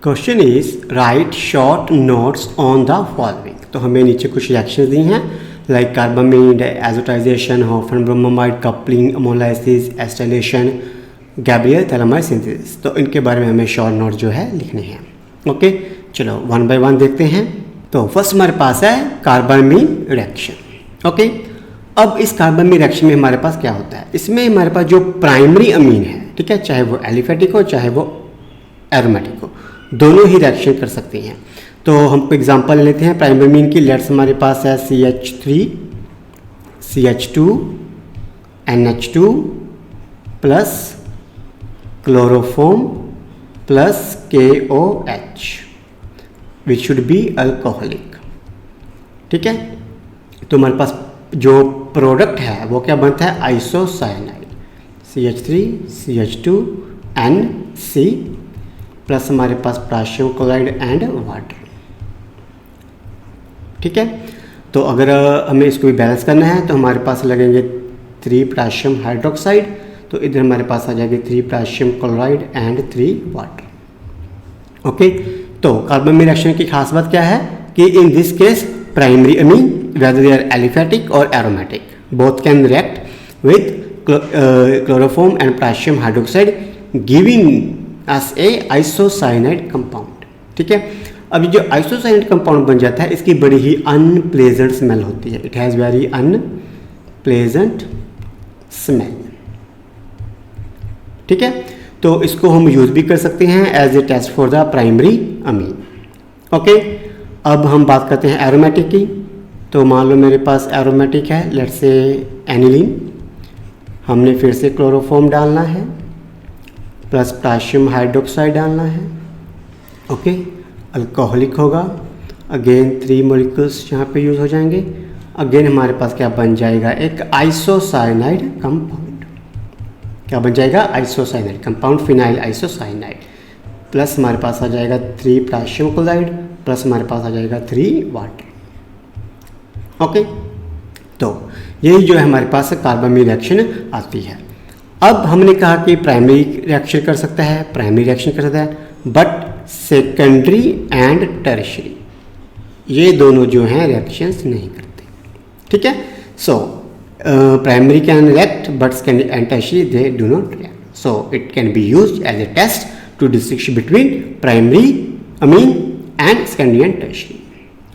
Question is write short notes on the following. तो हमें नीचे कुछ रिएक्शन दी हैं like carbylamine, diazotization, Hofmann bromide, coupling, ammonolysis, acetylation, Gabriel phthalimide synthesis. तो इनके बारे में हमें शॉर्ट नोट जो है लिखने हैं। ओके, चलो वन बाय वन देखते हैं। तो फर्स्ट हमारे पास है कार्बामीन रिएक्शन। ओके, अब इस कार्बामीन रिएक्शन में हमारे पास क्या होता है, इसमें हमारे पास जो प्राइमरी अमीन है, ठीक है, चाहे वो एलिफेटिक हो चाहे वो एरोमेटिक हो, दोनों ही रिएक्शन कर सकते हैं। तो हम एग्जांपल लेते हैं प्राइमरी अमीन की। लेट्स हमारे पास है CH3 CH2 NH2 plus chloroform plus KOH which should be alcoholic. ठीक है, तो हमारे पास जो प्रोडक्ट है वो क्या बनता है, isocyanide, CH3 CH2 NC plus हमारे पास पोटेशियम क्लोराइड एंड वाटर। ठीक है, तो अगर हमें इसको भी बैलेंस करना है तो हमारे पास लगेंगे 3 पोटेशियम हाइड्रोक्साइड, तो इधर हमारे पास आ जाएगी 3 potassium chloride and 3 water. Okay, तो कार्बामीन रिएक्शन की खास बात क्या है कि in this case primary amine whether they are aliphatic or aromatic both can react with chloroform and potassium hydroxide giving us a isocyanide compound। ठीक है, अब जो आइसोसाइनाइड कंपाउंड बन जाता है इसकी बड़ी ही अनप्लेजेंट स्मेल होती है, it has very unpleasant smell. ठीक है, तो इसको हम यूज भी कर सकते हैं as a test for the primary amine. Okay, अब हम बात करते हैं एरोमेटिक की। तो मान लो मेरे पास एरोमेटिक है, लेट्स से एनिलीन, हमने फिर से क्लोरोफॉर्म डालना है प्लस पोटेशियम हाइड्रोक्साइड डालना है। ओके, अल्कोहलिक होगा, अगेन 3 मॉलिक्यूल्स यहाँ पे यूज हो जाएंगे। अगेन हमारे पास क्या बन जाएगा, एक आइसोसाइनाइड कंपाउंड। क्या बन जाएगा, isocyanide compound, phenyl isocyanide, plus हमारे पास आ जाएगा 3 पोटेशियम क्लोराइड प्लस हमारे पास आ जाएगा 3 वाटर। ओके, तो यही जो है हमारे पास कार्बामीन रिएक्शन आती है। अब हमने कहा कि प्राइमरी रिएक्शन कर सकता है, प्राइमरी रिएक्शन कर सकता है, बट सेकेंडरी एंड टर्शियरी ये दोनों जो हैं रिएक्शंस नहीं करते। ठीक है, so primary can react but secondary and tertiary they do not react, so it can be used as a test to distinguish between primary amine and secondary and tertiary.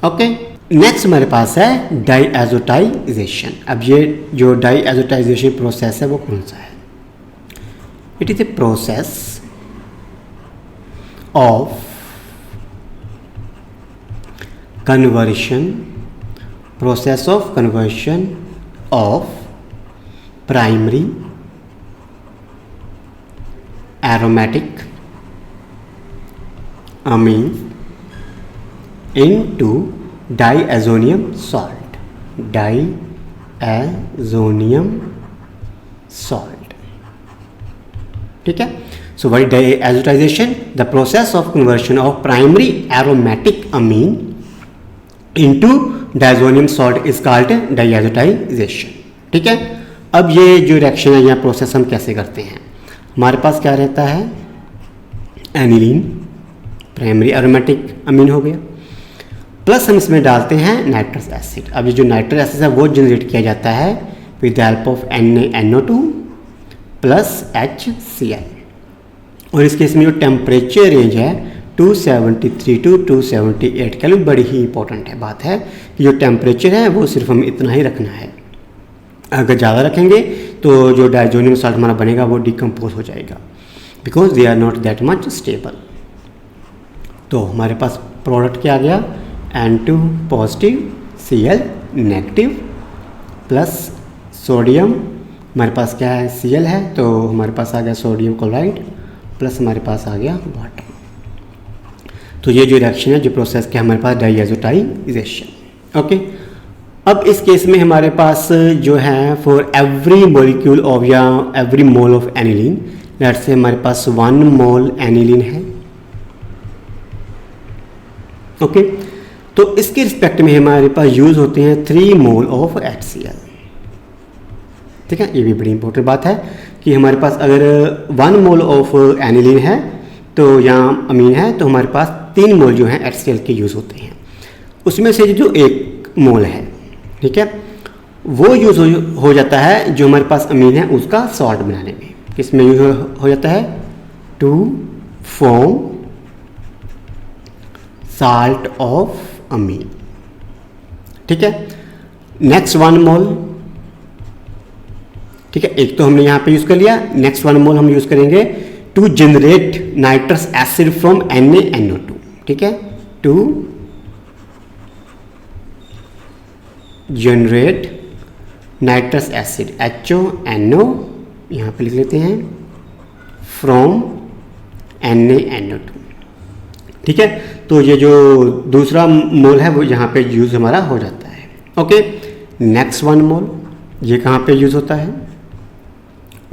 Okay, next हमारे पास है डाईएज़ोटाइजेशन। अब ये जो डाईएज़ोटाइजेशन process है वो कौन सा है, it is a process of conversion of primary aromatic amine into diazonium salt, diazonium salt. ठीक है, so what is diazotization, the process of conversion of primary aromatic amine into diazonium salt is called diazotization. ठीक है, अब ये जो reaction है यहाँ process हम कैसे करते हैं, हमारे पास क्या रहता है, एनिलीन प्राइमरी एरोमेटिक अमीन हो गया, प्लस हम इसमें डालते हैं नाइट्रस एसिड। अब ये जो नाइट्रस एसिड है वो जनरेट किया जाता है with the help of NaNO2 plus HCl, और इस केस में जो टेम्परेचर रेंज है 273 टू 278 केल्विन, बड़ी ही इंपॉर्टेंट है बात है कि जो टेम्परेचर है वो सिर्फ हमें इतना ही रखना है। अगर ज़्यादा रखेंगे तो जो डाईएज़ोनियम सॉल्ट हमारा बनेगा वो डिकम्पोज हो जाएगा because they are not that much stable. तो हमारे पास प्रोडक्ट क्या आ गया, N2 positive Cl negative plus sodium, हमारे पास क्या है Cl है तो हमारे पास आ गया सोडियम क्लोराइड प्लस हमारे पास आ गया वाटर। तो ये जो रिएक्शन है जो प्रोसेस क्या हमारे पास डाईएज़ोटाइजेशन। ओके, अब इस केस में हमारे पास जो है फॉर एवरी मॉलिक्यूल ऑफ या every mole of aniline, let's say हमारे पास 1 मोल एनिलीन है। ओके, तो इसके रिस्पेक्ट में हमारे पास यूज होते हैं 3 मोल ऑफ HCl। ठीक है, ये भी बड़ी इंपॉर्टेंट बात है कि हमारे पास अगर 1 मोल ऑफ एनिलीन है तो यहाँ अमीन है, तो हमारे पास 3 मोल जो हैं HCl के यूज़ होते हैं। उसमें से जो 1 मोल है, ठीक है, वो यूज़ हो जाता है जो हमारे पास अमीन है उसका सॉल्ट बनाने में। किसमें यूज हो जाता है? टू फॉर्म साल्ट ऑफ अमीन, ठीक है। नेक्स्ट 1 मोल, ठीक है, एक तो हमने यहाँ पे यूज कर लिया। नेक्स्ट 1 मोल हम यूज करेंगे to generate nitrous acid from NaNO2, ठीक है, to generate nitrous acid HONO, यहाँ पे लिख लेते हैं, फ्रॉम NaNO2, ठीक है। तो ये जो दूसरा मोल है वो यहाँ पे यूज हमारा हो जाता है। ओके, नेक्स्ट 1 मोल ये कहाँ पे यूज होता है?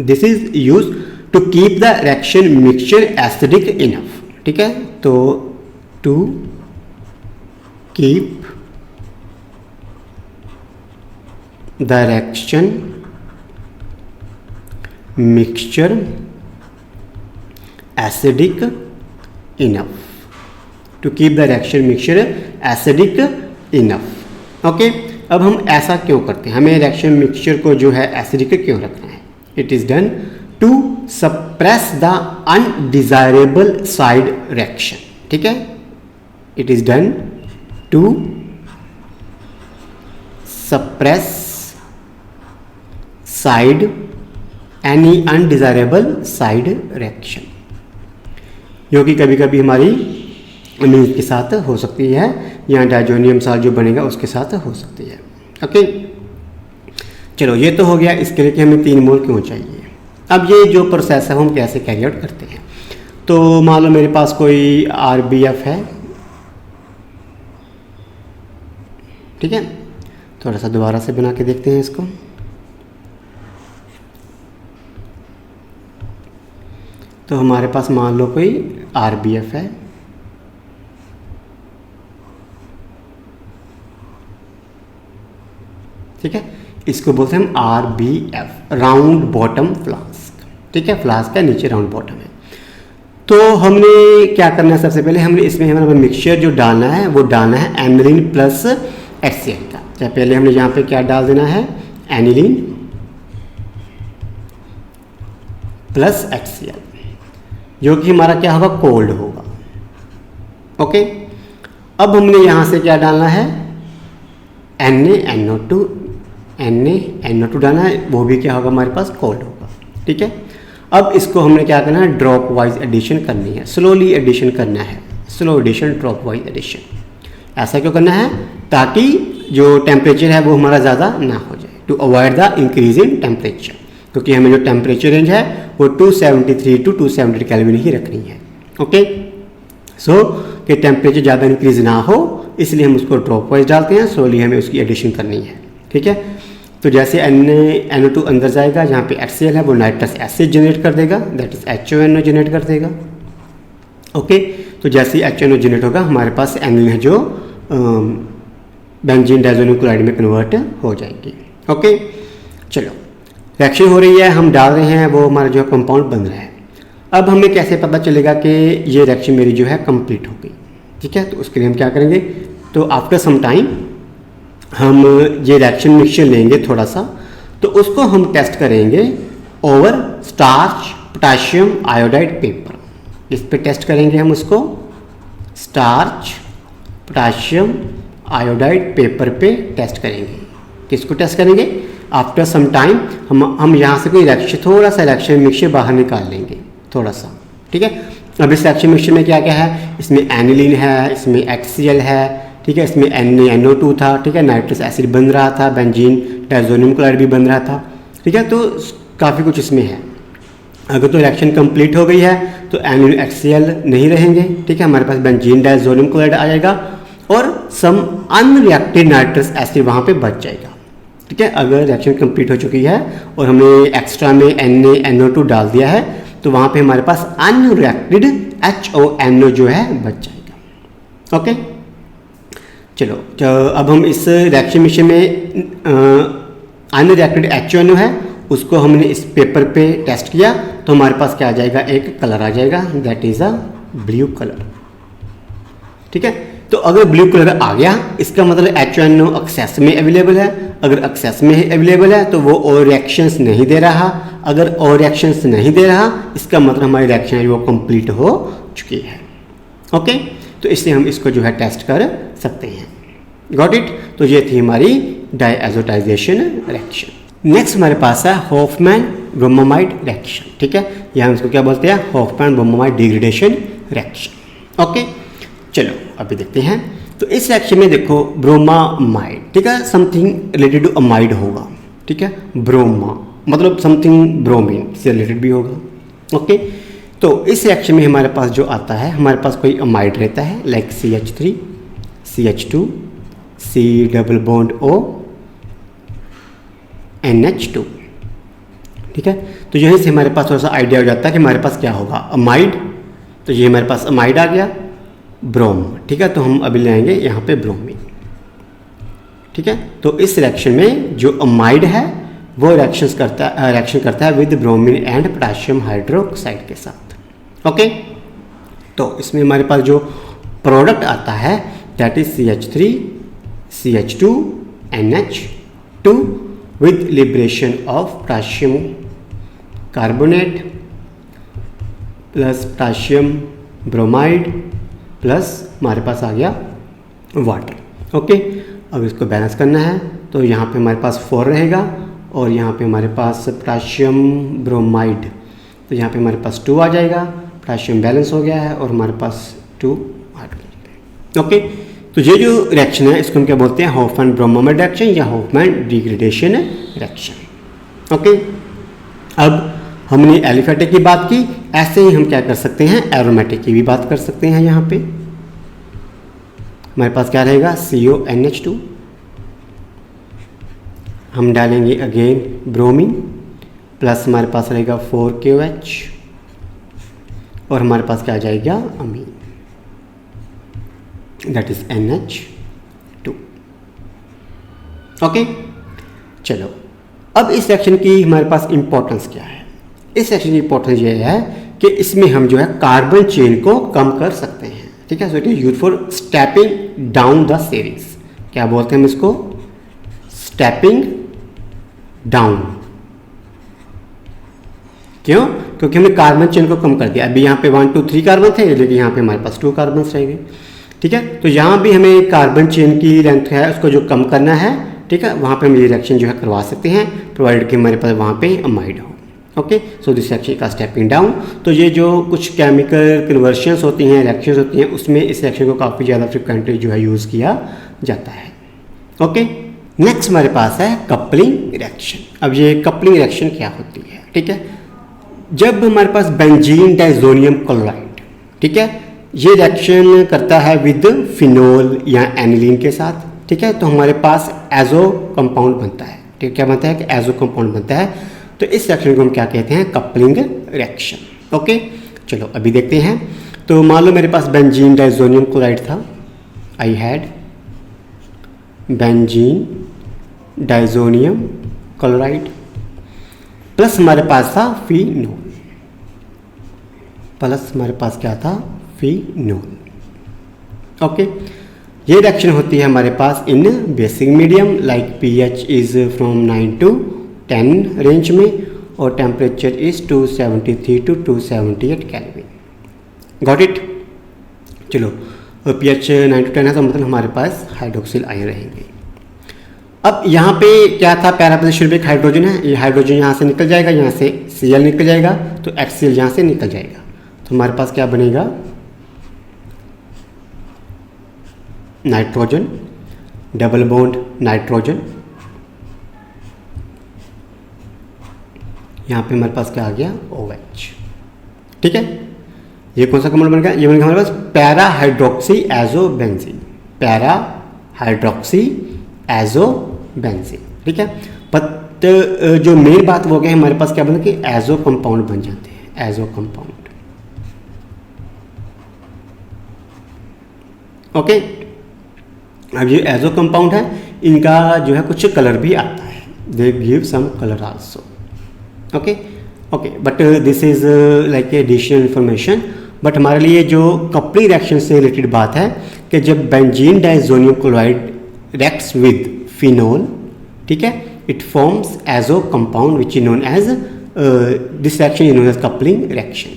This is use to keep the reaction mixture acidic enough, ठीक है। तो to keep the reaction mixture acidic enough, to keep the reaction mixture acidic enough. Okay, अब हम ऐसा क्यों करते हैं? हमें रिएक्शन मिक्सचर को जो है एसिडिक क्यों रखना है? It is done to suppress the undesirable side reaction, ठीक है। It is done to suppress side any undesirable side reaction, जो कि कभी कभी हमारी अमीन के साथ हो सकती है, या डायजोनियम साल्ट जो बनेगा उसके साथ हो सकती है। ओके, चलो ये तो हो गया इसके लिए कि हमें 3 मोल क्यों चाहिए। अब ये जो प्रोसेस है हम कैसे कैरी आउट करते हैं। तो मान लो मेरे पास कोई RBF है, ठीक है, थोड़ा सा दोबारा से बना के देखते हैं इसको। तो हमारे पास मान लो कोई RBF है, ठीक है, इसको बोलते हैं हम RBF, राउंड बॉटम फ्लास्क, ठीक है, फ्लास्क का नीचे राउंड बॉटम है। तो हमने क्या करना है? सबसे पहले हमने इसमें हमारा मिक्सचर जो डालना है वो डालना है एनिलीन प्लस HCl का। तो पहले हमने यहाँ पे क्या डाल देना है? एनिलीन प्लस HCl, जो कि हमारा क्या होगा? कोल्ड होगा। ओके, अब हमने यहाँ से क्या डालना है? NaNO2 डालना है, वो भी क्या होगा? हमारे पास कोल्ड होगा, ठीक है। अब इसको हमने क्या करना है? ड्रॉप वाइज एडिशन करनी है, स्लोली एडिशन करना है, slow addition, dropwise addition. ऐसा क्यों करना है? ताकि जो टेम्परेचर है वो हमारा ज़्यादा ना हो जाए, to avoid the increase in temperature, क्योंकि हमें जो टेम्परेचर रेंज है वो 273 टू 270 केल्विन ही रखनी है। ओके, सो कि टेम्परेचर ज़्यादा इंक्रीज ना हो, इसलिए हम उसको ड्रॉप वाइज डालते हैं, स्लोली हमें उसकी एडिशन करनी है, ठीक है। तो जैसे NaNO2 अंदर जाएगा, जहाँ पे HCl है वो नाइट्रस एसिड जनरेट कर देगा, दैट इज HONO जनरेट कर देगा। ओके, तो जैसे ही HONO जनरेट होगा हमारे पास एनिलीन है जो बेंजीन डायज़ोनियम क्लोराइड में कन्वर्ट हो जाएगी। ओके, चलो रिएक्शन हो रही है, हम डाल रहे हैं, वो हमारा जो है कंपाउंड बन रहा है। अब हमें कैसे पता चलेगा कि ये रिएक्शन मेरी जो है कंप्लीट हो गई? ठीक है, तो उसके लिए हम क्या करेंगे? तो आफ्टर सम टाइम हम ये रिएक्शन मिक्सचर लेंगे थोड़ा सा, तो उसको हम टेस्ट करेंगे over starch potassium iodide paper. इस पे टेस्ट करेंगे हम उसको स्टार्च पोटाशियम आयोडाइड पेपर पे टेस्ट करेंगे। किसको टेस्ट करेंगे? आफ्टर सम टाइम हम यहाँ से कोई रिएक्शन, थोड़ा सा रिएक्शन मिक्सचर बाहर निकाल लेंगे, थोड़ा सा, ठीक है। अब इस रिएक्शन मिक्सचर में क्या क्या है? इसमें एनिलीन है, इसमें HCl है, ठीक है, इसमें NaNO2 था, ठीक है, नाइट्रस एसिड बन रहा था, बेंजीन डायज़ोनियम क्लोराइड भी बन रहा था, ठीक है, तो काफ़ी कुछ इसमें है। अगर तो रिएक्शन कंप्लीट हो गई है तो एनिलीन HCl नहीं रहेंगे, ठीक है, हमारे पास बेंजीन डायज़ोनियम क्लोराइड आ जाएगा और सम अनरिएक्टेड नाइट्रस एसिड वहाँ पे बच जाएगा, ठीक है। अगर रिएक्शन कंप्लीट हो चुकी है और हमने एक्स्ट्रा में NaNO2 डाल दिया है तो वहाँ पे हमारे पास अनरिएक्टेड HONO जो है बच जाएगा। ओके, चलो, तो अब हम इस रिएक्शन मिक्सचर में अनरिएक्टेड HONO है उसको हमने इस पेपर पे टेस्ट किया तो हमारे पास क्या आ जाएगा, एक कलर आ जाएगा, that is a blue colour. ठीक है, तो अगर ब्लू कलर आ गया इसका मतलब H1O एक्सेस में अवेलेबल है। अगर एक्सेस में अवेलेबल है तो वो और रिएक्शंस नहीं दे रहा। अगर और रिएक्शंस नहीं दे रहा इसका मतलब हमारी रिएक्शन है वो कंप्लीट हो चुकी है। ओके, तो इसलिए हम इसको जो है टेस्ट कर सकते हैं। Got it. तो ये थी हमारी डायएज़ोटाइजेशन रिएक्शन। नेक्स्ट हमारे पास है हॉफमैन ब्रोमोमाइड रिएक्शन। ठीक है, यहाँ हम इसको क्या बोलते हैं, Hoffmann bromamide degradation reaction. Okay, चलो अभी देखते हैं। तो इस रिएक्शन में देखो ब्रोमामाइड, ठीक है, समथिंग रिलेटेड टू अमाइड होगा। ठीक है, ब्रोमा मतलब समथिंग ब्रोमीन से रिलेटेड भी होगा। ओके, तो इस रिएक्शन में हमारे पास जो आता है, हमारे पास कोई अमाइड रहता है like CH3 CH2 C double bond O NH2। ठीक है, तो यहीं से हमारे पास थोड़ा सा आइडिया हो जाता है कि हमारे पास क्या होगा, अमाइड। तो ये हमारे पास अमाइड आ गया, ब्रोम। ठीक है, तो हम अभी लेंगे यहाँ पे ब्रोमीन। ठीक है, तो इस रिएक्शन में जो अमाइड है वो रिएक्शन करता है with bromine and potassium hydroxide के साथ। ओके, तो इसमें हमारे पास जो प्रोडक्ट आता है that is CH3 CH2 NH2 with liberation of potassium carbonate plus potassium bromide plus हमारे पास आ गया वाटर। ओके, अब इसको बैलेंस करना है तो यहाँ पे हमारे पास 4 रहेगा और यहाँ पे हमारे पास पोटाशियम ब्रोमाइड, तो यहाँ पे हमारे पास 2 आ जाएगा। पोटाशियम बैलेंस हो गया है और हमारे पास 2 हाइड्रोजन। ओके, तो ये जो रिएक्शन है इसको हम क्या बोलते हैं, हॉफमैन ब्रोमोमाइड रिएक्शन या हॉफमैन डिग्रेडेशन रिएक्शन। ओके, अब हमने एलिफेटिक की बात की, ऐसे ही हम क्या कर सकते हैं, एरोमेटिक की भी बात कर सकते हैं। यहाँ पे हमारे पास क्या रहेगा, CONH2, हम डालेंगे अगेन ब्रोमीन प्लस हमारे पास रहेगा 4KOH और हमारे पास क्या आ जाएगा, अमीन, दैट इज NH2। ओके, चलो अब इस रिएक्शन की हमारे पास इंपॉर्टेंस क्या है। इस रिएक्शन की इंपॉर्टेंस ये है कि इसमें हम जो है कार्बन चेन को कम कर सकते हैं। ठीक है, so it is use for stepping down the series. क्या बोलते हैं हम इसको, स्टेपिंग डाउन। क्यों, क्योंकि हमने कार्बन चेन को कम कर दिया। अभी यहाँ पे 1 2 3 कार्बन थे लेकिन यहाँ पे हमारे पास 2 कार्बन रह गए। ठीक है, तो यहाँ भी हमें कार्बन चेन की लेंथ है उसको जो कम करना है। ठीक है, वहाँ पे हम ये रिएक्शन जो है करवा सकते हैं प्रोवाइडेड कि हमारे पास वहाँ पे अमाइड हो। ओके, सो दिस रिएक्शन का स्टेपिंग डाउन। तो ये जो कुछ केमिकल कन्वर्शंस होती हैं, रिएक्शंस होती हैं, उसमें इस रिएक्शन को काफ़ी ज़्यादा फ्रिक्वेंटली जो है यूज़ किया जाता है। ओके, नेक्स्ट हमारे पास है कपलिंग रिएक्शन। अब ये कपलिंग रिएक्शन क्या होती है। ठीक है, जब हमारे पास बेंजीन डाइजोनियम क्लोराइड, ठीक है, ये रिएक्शन करता है विद फिनोल या एनिलीन के साथ। ठीक है, तो हमारे पास एजो कंपाउंड बनता है। ठीक है, क्या बनता है कि एजो कंपाउंड बनता है। तो इस रिएक्शन को हम क्या कहते हैं, कपलिंग रिएक्शन। ओके, चलो अभी देखते हैं। तो मान लो मेरे पास बेंजीन डाइजोनियम क्लोराइड था, I had benzene diazonium chloride plus हमारे पास था फिनोल, प्लस हमारे पास क्या था, फिनोल। ओके, ये रिएक्शन होती है हमारे पास in basic medium like pH is from 9 to 10 range में और temperature is 273 to 278 kelvin. Got it. चलो pH 9 to 10 है तो मतलब हमारे पास हाइड्रोक्सिल आयन रहेंगे। अब यहाँ पे क्या था, पैरा पोजीशन पे एक हाइड्रोजन है, ये हाइड्रोजन यहाँ से निकल जाएगा, यहाँ से Cl निकल जाएगा तो HCl यहाँ से निकल जाएगा। तो हमारे पास क्या बनेगा, नाइट्रोजन डबल बॉन्ड नाइट्रोजन, यहाँ पे हमारे पास क्या आ गया, OH। ठीक है, ये कौन सा कंपाउंड बन गया, ये बन गया हमारे पास para hydroxy azobenzene, para hydroxy azobenzene. ठीक है, बट जो मेन बात वो क्या है, हमारे पास क्या बना कि एजो कंपाउंड बन जाते हैं, एजो कंपाउंड। ओके, अब ये एजो कंपाउंड है, इनका जो है कुछ कलर भी आता है, they give some colour also. Okay okay, but this is like additional information. But हमारे लिए जो कपलिंग रिएक्शन से रिलेटेड बात है कि जब benzene diazonium chloride reacts with phenol, ठीक है, it forms azo compound which is known as, this reaction is known as coupling reaction.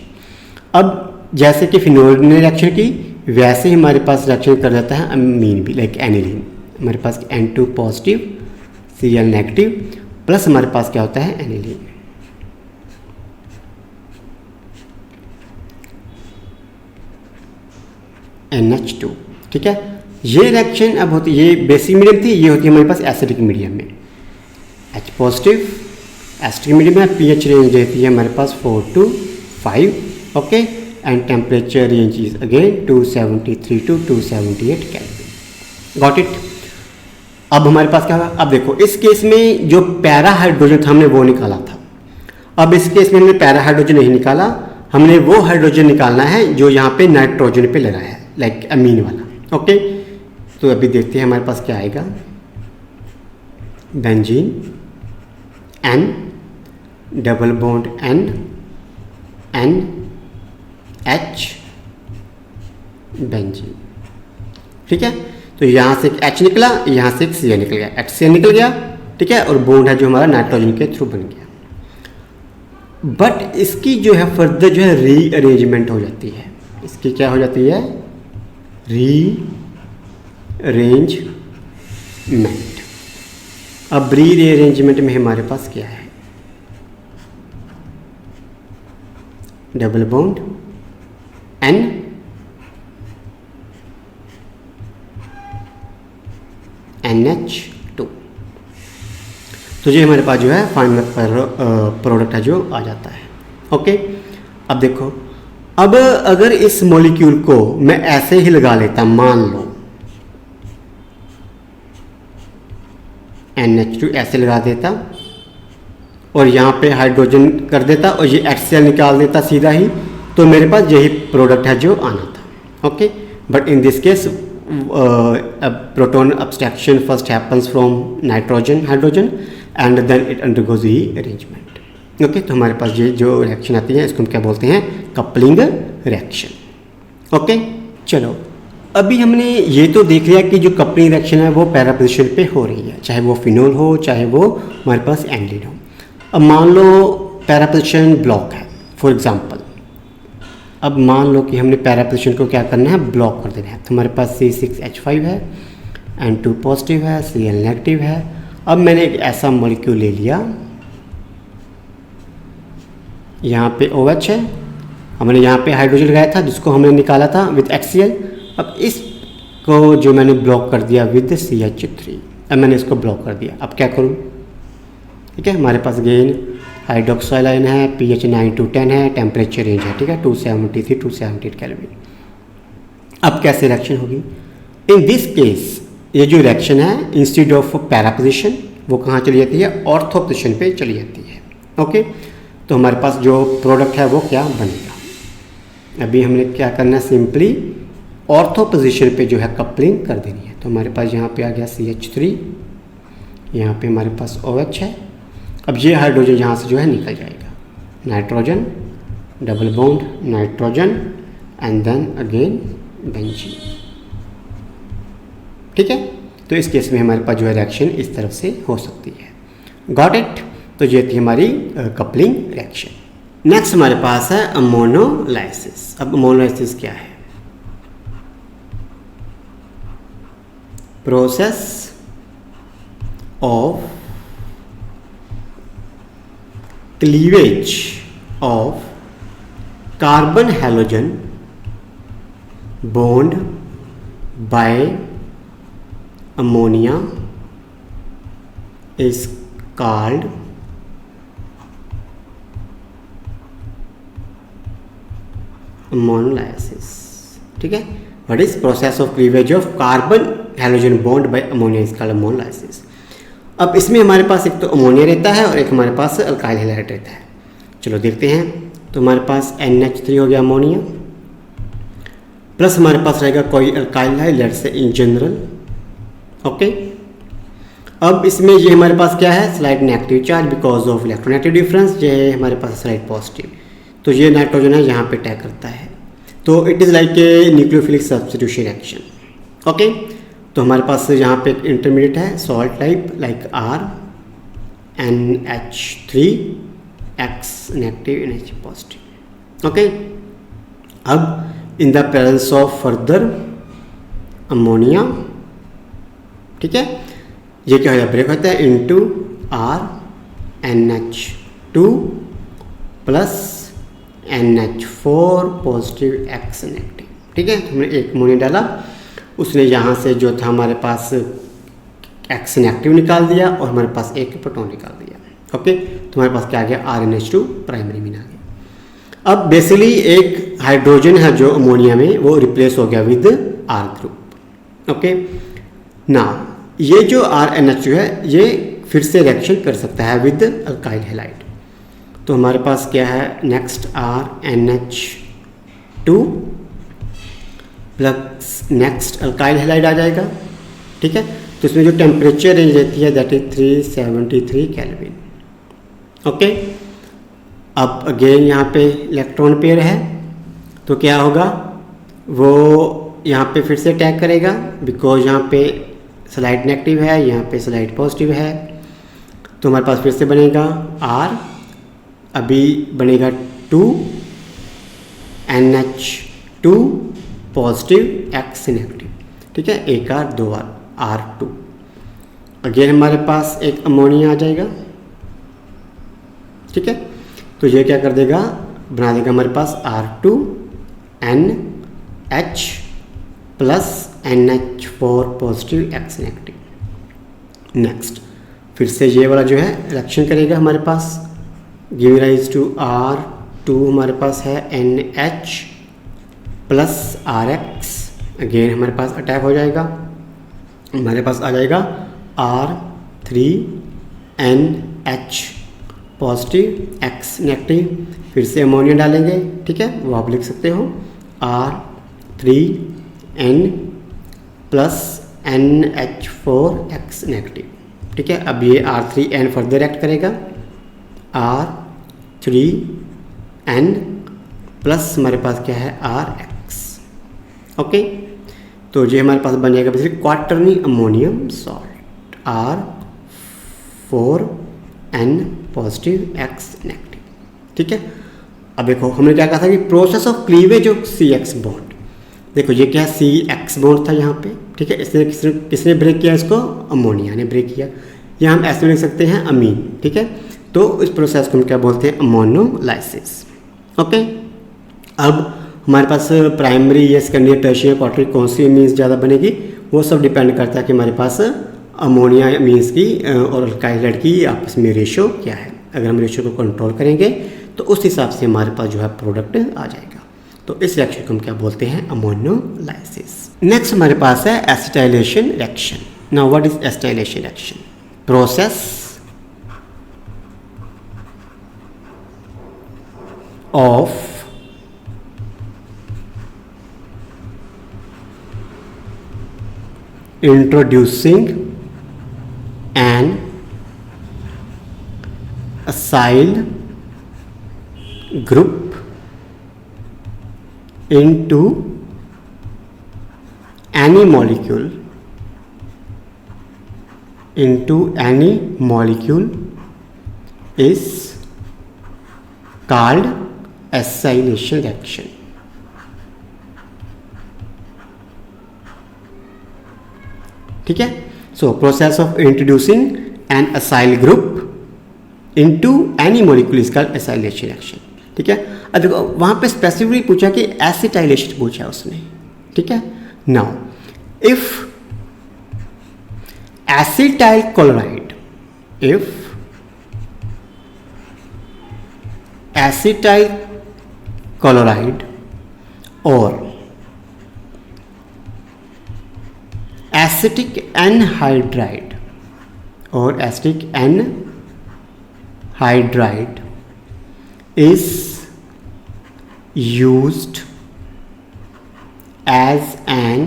अब जैसे कि फिनोल ने रिएक्शन की, वैसे ही हमारे पास रिएक्शन कर जाता है अमीन भी, लाइक एनिलीन। हमारे पास N2 positive Cl negative plus हमारे पास क्या होता है एनिलीन। NH2, ठीक है। ये रिएक्शन अब होती, ये बेसिक मीडियम थी, ये होती है हमारे पास एसिडिक मीडियम में। H पॉजिटिव एसिडिक मीडियम में pH रेंज रहती है हमारे पास 4 to 5, okay, and temperature range is again 273 to 278 kelvin. Got it. अब हमारे पास क्या हुआ, अब देखो इस केस में जो पैरा हाइड्रोजन था हमने वो निकाला था। अब इस केस में हमने पैरा हाइड्रोजन नहीं निकाला, हमने वो हाइड्रोजन निकालना है जो यहाँ पे नाइट्रोजन पे लगा है, लाइक अमीन वाला। ओके, तो अभी देखते हैं हमारे पास क्या आएगा। Benzene N double bond N H benzene, ठीक है। तो यहाँ से एक H निकला, यहाँ से एक Cl निकल गया, HCl निकल गया, ठीक है, और बॉन्ड है जो हमारा नाइट्रोजन के थ्रू बन गया। बट इसकी जो है फर्दर जो है रीअरेंजमेंट हो जाती है। इसकी क्या हो जाती है, रीअरेंजमेंट। अब रीअरेंजमेंट में हमारे पास क्या है, डबल बॉन्ड N NH2, तो ये हमारे पास जो है फाइनल प्रोडक्ट है जो आ जाता है। ओके, अब देखो, अब अगर इस मॉलिक्यूल को मैं ऐसे ही लगा लेता, मान लो NH2 ऐसे लगा देता और यहाँ पे हाइड्रोजन कर देता और ये HCl निकाल देता सीधा ही, तो मेरे पास यही प्रोडक्ट है जो आना था। Okay, but in this case proton abstraction first happens from nitrogen hydrogen and then it undergoes rearrangement. Okay, तो हमारे पास ये जो रिएक्शन आती है इसको हम क्या बोलते हैं, कपलिंग रिएक्शन। ओके, चलो अभी हमने ये तो देख लिया कि जो कपलिंग रिएक्शन है वो पैरा पोजीशन पे हो रही है, चाहे वो फिनोल हो चाहे वो हमारे पास एनिलीन हो। अब मान लो पैरा पोजीशन ब्लॉक है फॉर एग्जांपल, अब मान लो कि हमने पैरा पोजीशन को क्या करना है, ब्लॉक कर देना है। तो हमारे पास C6H5 है, N2 पॉजिटिव है, Cl नेगेटिव है। अब मैंने एक ऐसा मॉलिक्यूल ले लिया, यहाँ पे OH है, हमने यहाँ पे हाइड्रोजन लगाया था जिसको हमने निकाला था विद HCl। अब इसको जो मैंने ब्लॉक कर दिया विद CH3, अब मैंने इसको ब्लॉक कर दिया। अब क्या करूँ, ठीक है, हमारे पास अगेन हाइड्रोक्साइल आयन है, pH 9 to 10 है, टेम्परेचर रेंज है, ठीक है, 273 to 278 केल्विन। अब कैसे रिएक्शन होगी, इन दिस केस ये जो रिएक्शन है इंस्टेड ऑफ पैरा पोजीशन वो कहाँ चली जाती है, ऑर्थो पोजीशन पे चली जाती है। ओके, तो हमारे पास जो प्रोडक्ट है वो क्या बनेगा। अभी हमने क्या करना है, सिंपली ऑर्थो पोजीशन पे जो है कपलिंग कर देनी है। तो हमारे पास यहाँ पे आ गया CH3, यहाँ पे हमारे पास OH है। अब ये हाइड्रोजन यहाँ से जो है निकल जाएगा, nitrogen double bond nitrogen and then again benzene, ठीक है। तो इस केस में हमारे पास जो है रिएक्शन इस तरफ से हो सकती है। Got it. तो ये थी हमारी कपलिंग रिएक्शन। नेक्स्ट हमारे पास है अमोनोलाइसिस। अब अमोनोलाइसिस क्या है, process of cleavage of carbon halogen bond by ammonia is called ammonolysis, ठीक है। What is process of cleavage of carbon halogen bond by ammonia is called ammonolysis। अब इसमें हमारे पास एक तो अमोनिया रहता है और एक हमारे पास अल्काइल हैलाइड रहता है। चलो देखते हैं। तो हमारे पास NH3 हो गया अमोनिया, प्लस हमारे पास रहेगा कोई अल्काइल है, let's say in general. Okay, अब इसमें ये हमारे पास क्या है, slide negative charge because of electronegative difference, ये हमारे पास स्लाइड पॉजिटिव, तो ये नाइट्रोजन है यहाँ पे अटैक करता है, तो it is like a nucleophilic substitution reaction. Okay, तो हमारे पास यहाँ पे इंटरमीडिएट है salt type like RNH3 X negative NH positive. Okay, अब in the presence of further ammonia, ठीक है, ये क्या होता है, ब्रेक होता है into RNH2 plus NH4 positive X negative. ठीक है, तो हमने एक अमोनिया डाला, उसने यहाँ से जो था हमारे पास X नेगेटिव निकाल दिया और हमारे पास एक प्रोटॉन निकाल दिया। ओके, तो हमारे पास क्या आ गया, RNH2 प्राइमरी मीन आ गया। अब बेसिकली एक हाइड्रोजन है जो अमोनिया में, वो रिप्लेस हो गया विद R ग्रुप। ओके, ना ये जो RNH2 है ये फिर से रिएक्शन कर सकता है विद अल्काइल हैलाइड, तो हमारे पास क्या है next RNH2 plus next alkyl halide आ जाएगा। ठीक है, तो इसमें जो टेम्परेचर रेंज रहती है दैट इज 373 केल्विन। ओके, अब अगेन यहाँ पे इलेक्ट्रॉन पेयर है, तो क्या होगा, वो यहाँ पे फिर से अटैक करेगा बिकॉज यहाँ पे स्लाइड नेगेटिव है, यहाँ पे स्लाइड पॉजिटिव है, तो हमारे पास फिर से बनेगा R, अभी बनेगा 2NH2 पॉजिटिव X नेगेटिव। ठीक है, एक R दो R, R2। अगेन हमारे पास एक अमोनिया आ जाएगा। ठीक है, तो ये क्या कर देगा, बना देगा हमारे पास R2NH plus NH4 positive X negative. Next फिर से ये वाला जो है रिएक्शन करेगा हमारे पास, गिव राइज टू R2, हमारे पास है NH प्लस RX, अगेन हमारे पास अटैक हो जाएगा, हमारे पास आ जाएगा R3NH पॉजिटिव X नेगेटिव, फिर से अमोनिया डालेंगे। ठीक है, वो आप लिख सकते हो R3N प्लस NH4X नेगेटिव। ठीक है, अब ये R3N फर्दर एक्ट करेगा, R3N प्लस हमारे पास क्या है RX। ओके, तो ये हमारे पास बन जाएगा basically quaternary ammonium salt, R4N positive X negative. ठीक है, अब देखो हमने क्या कहा था कि process of cleavage of CX bond, देखो ये क्या है, CX बॉन्ड था यहाँ पे। ठीक है, इसने किसने ब्रेक किया, इसको अमोनिया ने ब्रेक किया, या हम ऐसे लिख सकते हैं अमीन। ठीक है, तो इस प्रोसेस को हम क्या बोलते हैं, अमोनोलाइसिस। ओके, अब हमारे पास प्राइमरी या सेकेंडरी टर्शियरी क्वार्टरी कौन सी मीन्स ज़्यादा बनेगी, वो सब डिपेंड करता है कि हमारे पास अमोनिया मीन्स की और अल्काइल की आपस में रेशो क्या है। अगर हम रेशो को कंट्रोल करेंगे तो उस हिसाब से हमारे पास जो है प्रोडक्ट आ जाएगा। तो इस रिएक्शन को हम क्या बोलते हैं, अमोनोलाइसिस। नेक्स्ट हमारे पास है acetylation reaction. Now what is acetylation reaction, process of introducing an acyl group into any molecule is called acylation reaction. ठीक है, so process of introducing N acyl group into any molecule is called acylation reaction. ठीक है, अब देखो वहाँ पे specifically पूछा कि एसिटाइलेशन पूछा है उसने। ठीक है, now if acetyl chloride, if acetyl chloride और acetic anhydride is used as an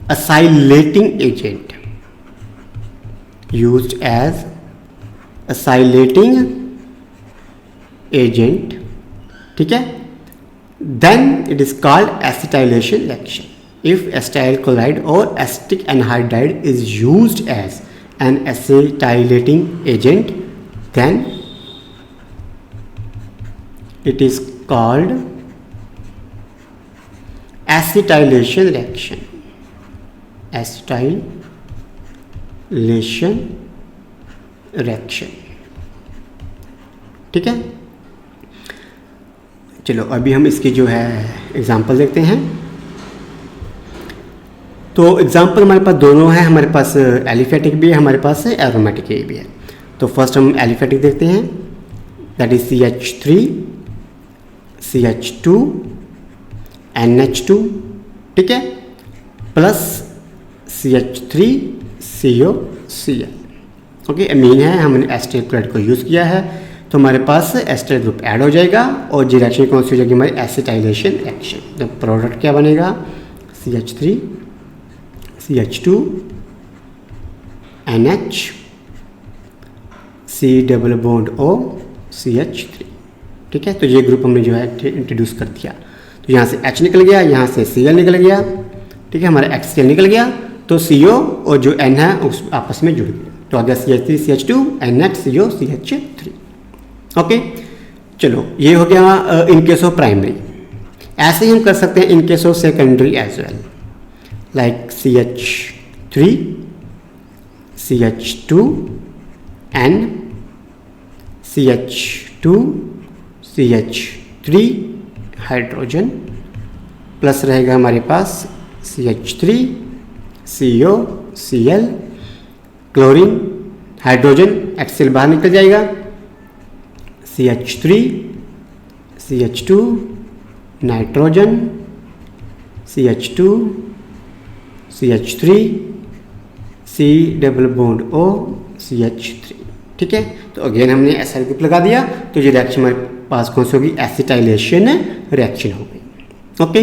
acylating agent used as acylating agent, ठीक है, then it is called acetylation reaction. If acetyl chloride or acetic anhydride is used as an acetylating agent, then it is called acetylation reaction. Acetylation reaction, ठीक है। चलो अभी हम इसकी जो है एग्जांपल देखते हैं। तो एग्जांपल हमारे पास दोनों हैं, हमारे पास एलिफेटिक भी है, हमारे पास एरोमेटिक भी है। तो फर्स्ट हम एलिफेटिक देखते हैं, that is CH3 CH2 NH2, ठीक है, प्लस CH3 COCl। ओके, अमीन है, हमने एसिटिक क्लोराइड को यूज़ किया है तो हमारे पास एस्टर ग्रुप ऐड हो जाएगा और जी रिएक्शन कौन सी हो जाएगी हमारी एसिटाइलेशन रिएक्शन। तो प्रोडक्ट क्या बनेगा CH3 CH2 NH C double bond O CH3, ठीक है। तो ये ग्रुप हमने जो है इंट्रोड्यूस कर दिया। तो यहाँ से H निकल गया, यहाँ से Cl निकल गया, ठीक है, हमारा HCl निकल गया, तो CO और जो N है उस आपस में जुड़ गए, तो आ गया CH3 CH2 NH CO CH3। Okay, चलो ये हो गया इन केस ऑफ प्राइमरी। ऐसे ही हम कर सकते हैं in case of secondary as well, like CH3 CH2 N CH2 CH3 hydrogen, plus रहेगा हमारे पास CH3 CO Cl, chlorine hydrogen HCl बाहर निकल जाएगा, CH3 CH2 nitrogen CH2 CH3 C double bond O CH3, ठीक है। तो अगेन हमने एसिड ग्रुप लगा दिया, तो ये रिएक्शन हमारे पास कौन सी होगी एसिटाइलेशन रिएक्शन हो गई। ओके,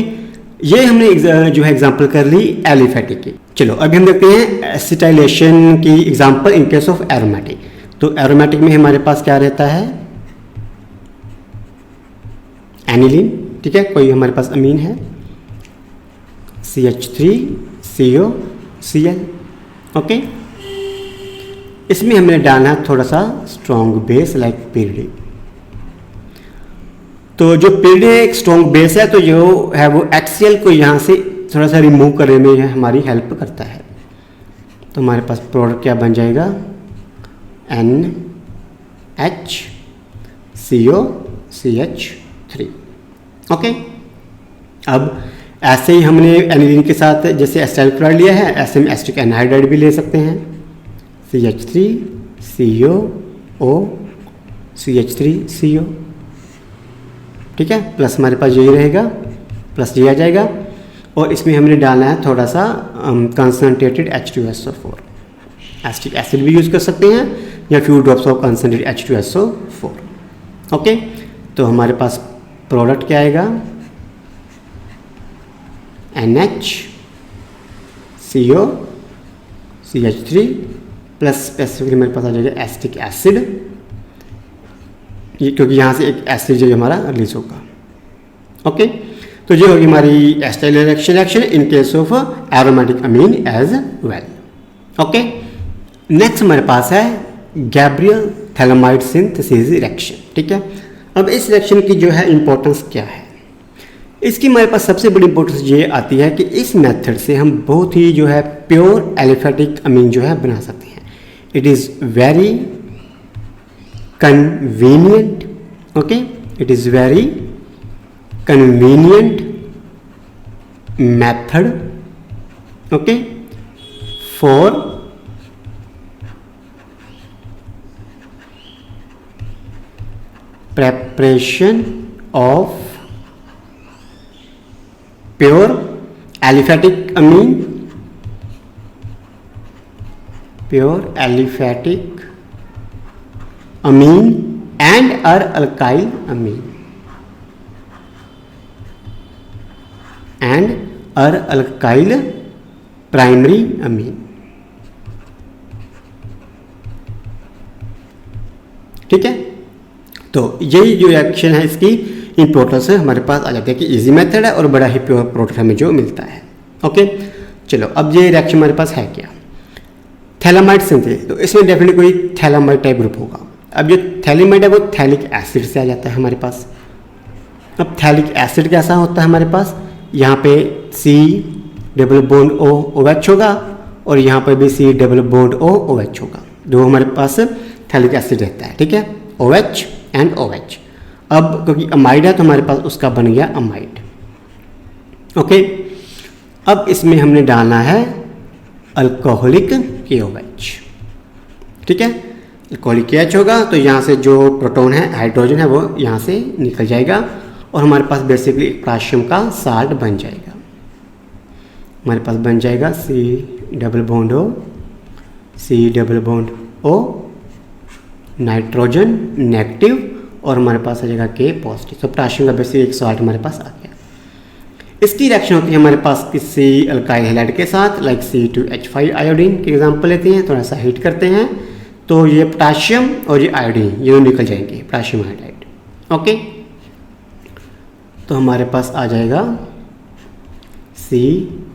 ये हमने जो है एग्जांपल कर ली एलिफेटिक की। चलो अभी हम देखते हैं एसिटाइलेशन की example in case of aromatic. तो एरोमेटिक में हमारे पास क्या रहता है एनिलीन, ठीक है, कोई हमारे पास अमीन है CH3 CO Cl। ओके, इसमें हमने डालना थोड़ा सा स्ट्रॉन्ग बेस लाइक पिरिडी। तो जो पिरिडी एक स्ट्रॉन्ग बेस है तो जो है वो HCl को यहाँ से थोड़ा सा रिमूव करने में हमारी हेल्प करता है। तो हमारे पास प्रोडक्ट क्या बन जाएगा NH CO CH3। ओके, अब ऐसे ही हमने एनिलीन के साथ जैसे एसिटाइल क्लोराइड लिया है, ऐसे में एसिटिक एनहाइड्राइड भी ले सकते हैं, CH3 CO O CH3 CO, ठीक है, प्लस हमारे पास यही रहेगा, प्लस ये आ जाएगा, और इसमें हमने डालना है थोड़ा सा कंसनट्रेटेड H2SO4। एसिटिक एसिड भी यूज़ कर सकते हैं या few drops of concentrated H2SO4। Okay, तो हमारे पास प्रोडक्ट क्या आएगा NH CO CH3 plus specifically हमारे पास आ जाएगा एसिटिक एसिड, ये क्योंकि यहाँ से एक एसिड जो हमारा रिलीज होगा। ओके, तो ये होगी हमारी acetylation reaction in case of aromatic amine as well. Okay, next हमारे पास है गैब्रियल थैलामाइड सिंथेसिस रिएक्शन, ठीक है। अब इस रिएक्शन की जो है इंपॉर्टेंस क्या है, इसकी हमारे पास सबसे बड़ी इंपॉर्टेंस ये आती है कि इस मेथड से हम बहुत ही जो है प्योर एलिफेटिक अमीन जो है बना सकते हैं। It is very convenient, okay, it is very convenient method, okay, for preparation of pure aliphatic amine, pure aliphatic amine and or alkyl amine and or alkyl primary amine। ठीक है, तो यही जो रिएक्शन है इसकी इन प्रोडक्ट से हमारे पास आ जाती है कि इजी मेथड है और बड़ा ही प्योर प्रोडक्ट हमें जो मिलता है। ओके, चलो अब ये रिएक्शन हमारे पास है क्या, थैलामाइड सिंथेसिस। तो इसमें डेफिनेटली कोई थैलामाइड टाइप ग्रुप होगा। अब जो थैलामाइड है वो थैलिक एसिड से आ जाता है हमारे पास। अब थैलिक एसिड कैसा होता है हमारे पास, यहाँ पे C डबल बॉन्ड OH होगा और यहाँ पर भी C डबल बॉन्ड OH होगा, जो हमारे पास थैलिक एसिड रहता है। ठीक है, OH एंड OH। अब क्योंकि अमाइड है तो हमारे पास उसका बन गया अमाइड। ओके, अब इसमें हमने डालना है अल्कोहलिक KOH। ठीक है, अल्कोहलिक KH होगा तो यहाँ से जो प्रोटॉन है, हाइड्रोजन है, वो यहाँ से निकल जाएगा और हमारे पास बेसिकली पोटेशियम का साल्ट बन जाएगा। हमारे पास बन जाएगा C double bond O, C double bond O, nitrogen negative और हमारे पास आ जाएगा K पॉजिटिव। तो पोटेशियम का बेसिक एक साल्ट हमारे पास आ गया। इसकी रिएक्शन होती है हमारे पास किसी अल्काइल हैलाइड के साथ, लाइक C2H5 आयोडीन के एग्जांपल लेते हैं, थोड़ा सा हीट करते हैं तो ये पोटेशियम और ये आयोडीन ये दोनों निकल जाएंगे, पोटेशियम हाइड्राइड। ओके, तो हमारे पास आ जाएगा C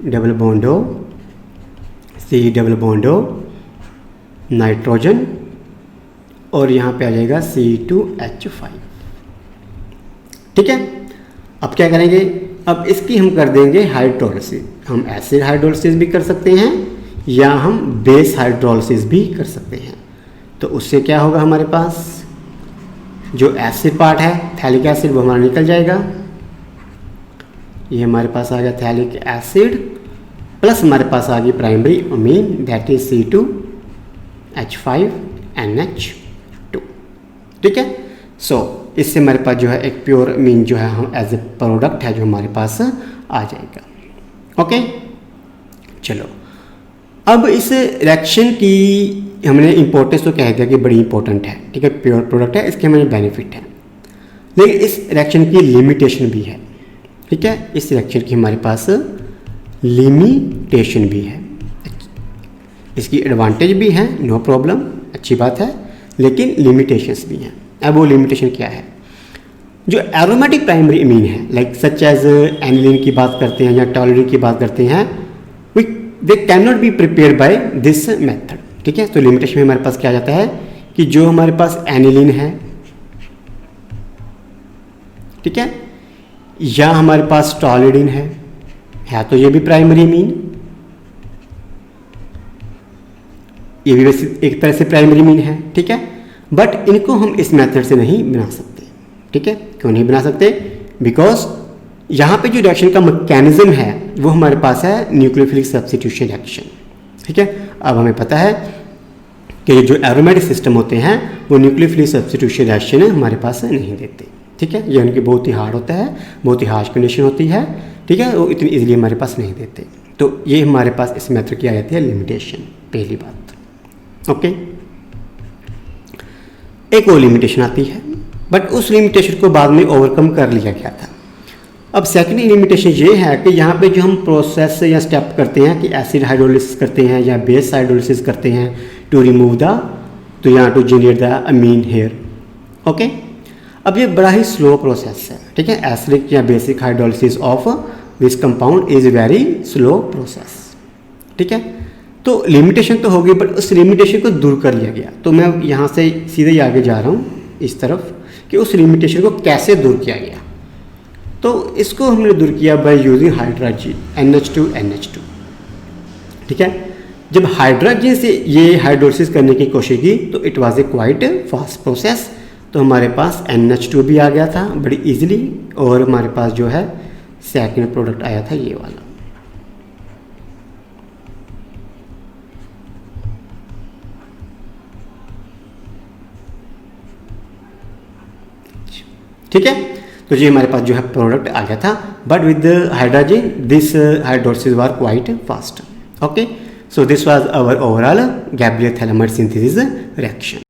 double bond O, C double bond O, nitrogen और यहाँ पे आ जाएगा C2H5। ठीक है, अब क्या करेंगे, अब इसकी हम कर देंगे हाइड्रोलिसिस। हम एसिड हाइड्रोलिसिस भी कर सकते हैं या हम बेस हाइड्रोलिसिस भी कर सकते हैं। तो उससे क्या होगा, हमारे पास जो एसिड पार्ट है थैलिक एसिड वो हमारा निकल जाएगा। ये हमारे पास आ गया थैलिक एसिड प्लस हमारे पास आ गई primary amine that is C2H5NH2। ठीक है, सो इससे हमारे पास जो है एक प्योर अमीन जो है हम एज ए प्रोडक्ट है जो हमारे पास आ जाएगा। ओके, चलो अब इस रिएक्शन की हमने इंपॉर्टेंस तो कह दिया कि बड़ी इंपॉर्टेंट है। ठीक है, प्योर प्रोडक्ट है, इसके हमें बेनिफिट है, लेकिन इस रिएक्शन की लिमिटेशन भी है। ठीक है, इस रिएक्शन की हमारे पास लिमिटेशन भी है। इसकी एडवांटेज भी है, नो प्रॉब्लम, अच्छी बात है, लेकिन लिमिटेशंस भी हैं। अब वो लिमिटेशन क्या है, जो एरोमेटिक प्राइमरी अमीन है लाइक सच एज एनिलीन की बात करते हैं या टॉलरिन की बात करते हैं, they can not be prepare by this method. ठीक है, तो लिमिटेशन में हमारे पास क्या आ जाता है कि जो हमारे पास एनिलीन है, ठीक है, या हमारे पास टॉलरिन है तो ये भी प्राइमरी अमीन, ये भी वैसे एक तरह से प्राइमरी अमीन है। ठीक है, बट इनको हम इस मेथड से नहीं बना सकते। ठीक है, क्यों नहीं बना सकते, बिकॉज यहाँ पे जो रिएक्शन का मैकेनिज्म है वो हमारे पास है न्यूक्लियोफिलिक सब्स्टिट्यूशन रिएक्शन। ठीक है, अब हमें पता है कि जो एरोमेटिक सिस्टम होते हैं वो न्यूक्लियोफिलिक सब्स्टिट्यूशन रिएक्शन हमारे पास नहीं देते। ठीक है, ये उनकी बहुत ही हार्ड होता है, बहुत ही हार्श कंडीशन होती है। ठीक है, वो इतनी इजीली हमारे पास नहीं देते। तो ये हमारे पास इस मेथड की आ जाती है लिमिटेशन, पहली बात। ओके, एक और लिमिटेशन आती है, बट उस लिमिटेशन को बाद में ओवरकम कर लिया गया था। अब सेकेंड लिमिटेशन ये है कि यहाँ पे जो हम प्रोसेस या स्टेप करते हैं कि एसिड हाइड्रोलिसिस करते हैं या बेस हाइड्रोलिसिस करते हैं टू रिमूव द, तो यहाँ to generate the amine here. Okay, अब ये बड़ा ही स्लो प्रोसेस है। ठीक है, एसिडिक या basic hydrolysis of this compound is very slow process. ठीक है, तो लिमिटेशन तो होगी, बट उस लिमिटेशन को दूर कर लिया गया। तो मैं यहाँ से सीधे ही आगे जा रहा हूँ इस तरफ कि उस लिमिटेशन को कैसे दूर किया गया। तो इसको हमने दूर किया बाय यूजिंग हाइड्रोजन NH2NH2। ठीक है, जब हाइड्रोजन से ये हाइड्रोलिसिस करने की कोशिश की तो it was a quite fast process. तो हमारे पास NH2 भी आ गया था बड़ी इजीली, और हमारे पास जो है सेकंड प्रोडक्ट आया था ये वाला। ठीक है, तो ये हमारे पास जो है प्रोडक्ट आ गया था, but with hydrogen this hydrolysis were quite fast. Okay, so this was our overall Gabriel Thalamark synthesis reaction.